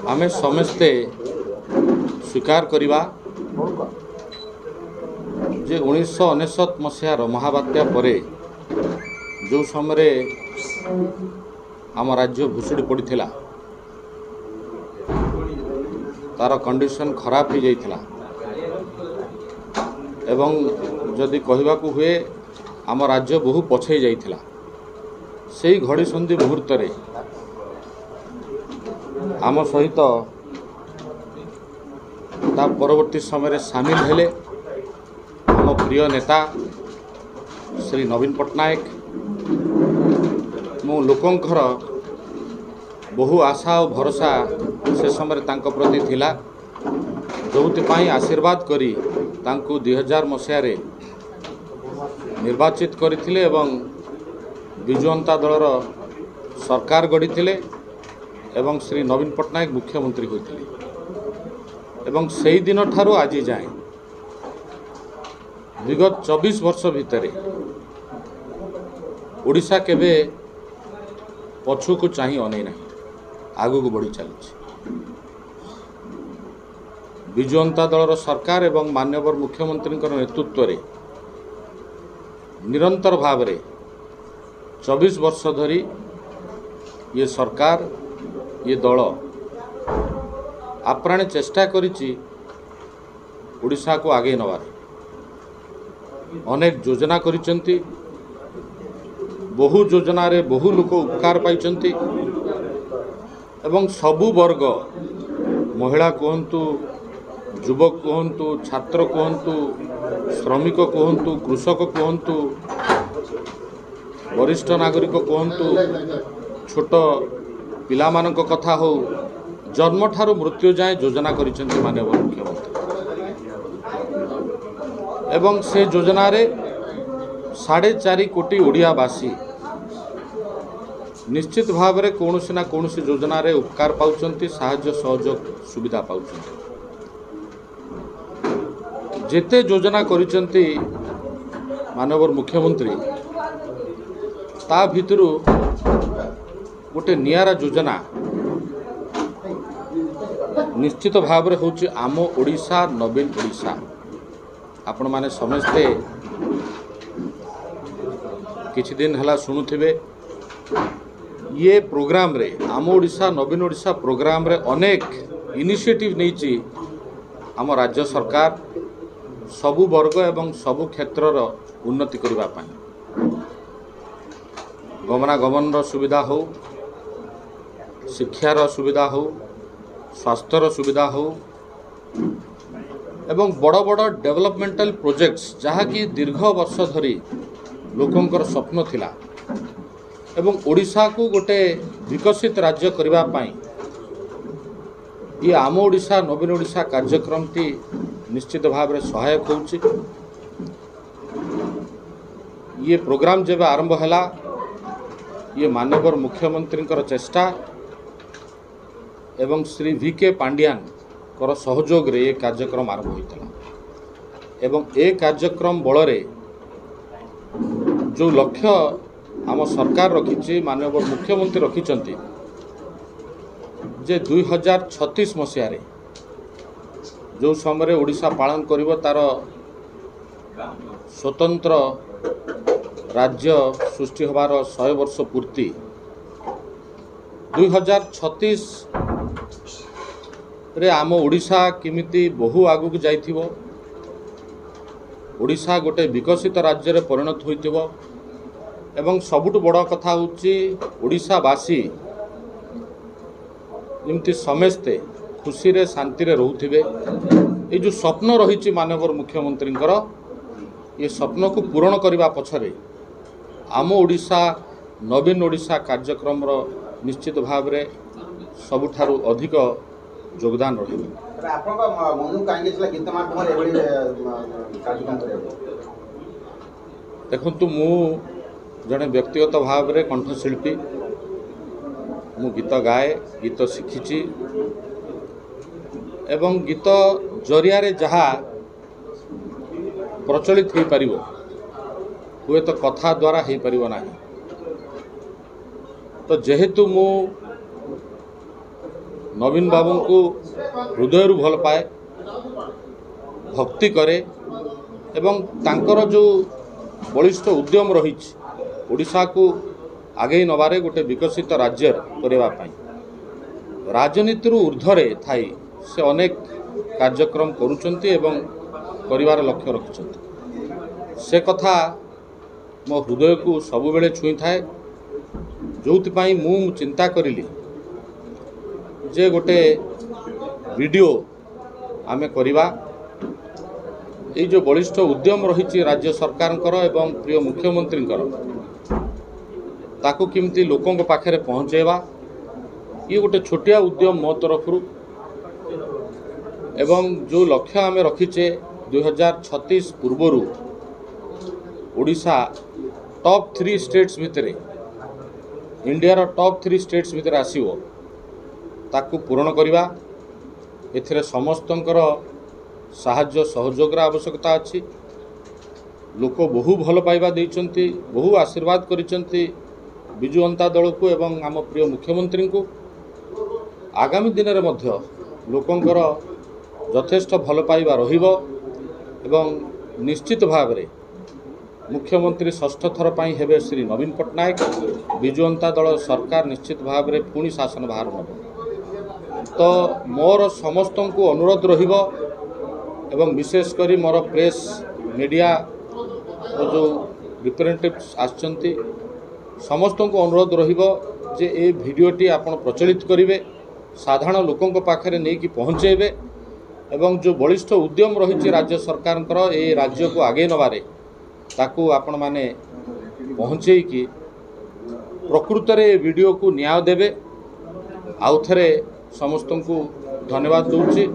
आमे समस्ते स्वीकार करिबा जे 1999 मसीहार महाबात्या परे जो समय आम राज्य भुशुड़ी पड़ता तार कंडीशन खराब हो जाइथिला एवं जदि कहबाकू हुए आम राज्य बहु पछई जाइथिला सेही घड़ी संधि मुहूर्त रे आम सहित ता परवर्ती समय सामिल हेले आम प्रिय नेता श्री नवीन पट्टनायक। मु लोकंकर बहु आशा और भरोसा से समय तांको प्रति थिला जोथिपाई आशीर्वाद करी तांको 2000 मसीह निर्वाचित करथिले एवं विजु जनता दलर सरकार गढ़ी एवं श्री नवीन पट्टनायक मुख्यमंत्री होते एवं से दिन ठारू आज जाए विगत 24 वर्ष भितर ओडिशा केबे पछु को चाही अनै ना आगु को बढ़ी चली विजु जनता दलर सरकार एवं माननीय मुख्यमंत्री नेतृत्व रे निरंतर भाव रे 24 वर्ष धरी ये सरकार ये दल आप्राणे चेष्टा करिछि ओडिशा को आगे नवार अनेक योजना करिसेंती बहु योजना रे बहु लोक उपकार पाइचंती एवं सबु वर्ग महिला कहतु युवक कहतु छात्र कहतु श्रमिक कहतु कृषक कहतु वरिष्ठ नागरिक कहतु छोट पिला मानक कथा हो जन्म ठारू मृत्यु जाए योजना करिसेंती माननीय मुख्यमंत्री एवं से योजना रे 4.5 कोटी ओडियावासी निश्चित भाव में कौन ना कौन योजना रे उपकार पाउचंती साहाय्य सहयोग सुविधा पाउचंती जेते योजना करिसेंती माननीय मुख्यमंत्री ता भितरु गोटे नियारा योजना निश्चित भाव में होची आम ओडिशा नवीन ओडिशा। आपण माने समस्ते किछि दिन हला शुणुथिबे ये प्रोग्राम रे आम ओडिशा नवीन ओडिशा प्रोग्राम रे अनेक इनिशिएटिव नैची आम राज्य सरकार सबु वर्ग एवं सबु क्षेत्रर उन्नति करबा पाई गमनागमन सुविधा हो शिक्षार सुविधा हो स्वास्थ्यर सुविधा हो एवं बड़ बड़ डेवलपमेंटल प्रोजेक्ट्स जहाँ कि दीर्घ वर्ष धरी लोकंकर स्वप्न थिला एवं ओडिशा को गोटे विकसित राज्य करबा पाई ये आम ओडिशा नवीन ओडिशा कार्यक्रम टी निश्चित भाव में सहायक होउछि। ये प्रोग्राम जब आरंभ हैला ये माननीय मुख्यमंत्री चेष्टा एवं श्री वी.के. पांड्यान कर सहयोग रे ये कार्यक्रम आरंभ होता एवं ए कार्यक्रम बल रे जो लक्ष्य आम सरकार रखी माननीय मुख्यमंत्री रखिंट जे 2036 मसीह जो समय ओडिशा पालन करिवो तार स्वतंत्र राज्य सृष्टि होबार 100 वर्ष पूर्ति 2036 रे आम ओडिशा केमिति बहु आगुक जाइथिबो ओडिशा गोटे विकसित राज्य रे परिणत होइथिबो एवं सबुठ बड़ कथा होची ओडिशावासी जेमती समस्ते खुशी रे शांति रे रहउथिबे ए जो स्वप्न रहिछि माननीय मुख्यमंत्री ये स्वप्न को पूरण करने पछरे आम ओडिशा नवीन ओडिशा कार्यक्रम निश्चित भाव में सबुठारु अधिक योगदान रही। देखु मु जड़े व्यक्तिगत भाव में कंठशिल्पी मु गीत गाए गीत शिखी एवं गीत जरिया जहाँ प्रचलित हो पार हुए तो कथा द्वारा हो पार ना तो जेहेतु मु नवीन बाबू को हृदय भल पाए भक्ति करे एवं तांकर जो बलिष्ठ उद्यम रही ओडिशा को आगे नबारे गोटे विकसित राज्य करने राजनीति ऊर्ध्वे थाई से अनेक कार्यक्रम करुचंती एवं करिवार लक्ष्य रखिंट से कथा मो हृदय को सबुबले छुई थाए जो मु चिंता करिली जे गोटे वीडियो आमे करिबा ये जो बलिष्ठ उद्यम रही राज्य सरकार एवं प्रिय मुख्यमंत्री ताकू किमती लोकों पाखे पहुँचेबा ये गोटे छोटिया उद्यम मो तरफ एवं जो लक्ष्य आम रखीचे 2036 पूर्वर ओडिशा टॉप 3 स्टेट्स भितर इंडिया टॉप 3 स्टेट्स भितर आसीबो ताकू पूरण करवा एथिरे समस्तंकर साहाय्य सहयोग आवश्यकता अच्छी लोक बहु भल पाइबा देइचंती बहु आशीर्वाद करिचंती बिजु जनता दल को एवं आम प्रिय मुख्यमंत्री को आगामी दिन में मध्य लोकंकर यथेष्ट भल पाइबा रहिबो एवं निश्चित भाव में मुख्यमंत्री षष्ठ थर पाई हेबे श्री नवीन पट्टनायक बिजु जनता दल सरकार निश्चित भाव में पुणी शासन बाहर नब तो मोर समस्त को अनुरोध रहिबो एवं विशेष करी मोर प्रेस मीडिया जो रिप्रेजेंटेटिव्स आछंती समस्त को अनुरोध रहिबो जे ए भिडियोटी आपण प्रचलित करिवे साधारण लोकों पाखे नहीं कि पहुँचेबे एवं जो बलिष्ठ उद्यम रही राज्य सरकार ए राज्य को आगे नबारे ताकू आपण माने पहुँचे कि प्रकृत रे वीडियो को न्याय देवे आउ थे समस्त को धन्यवाद दूची।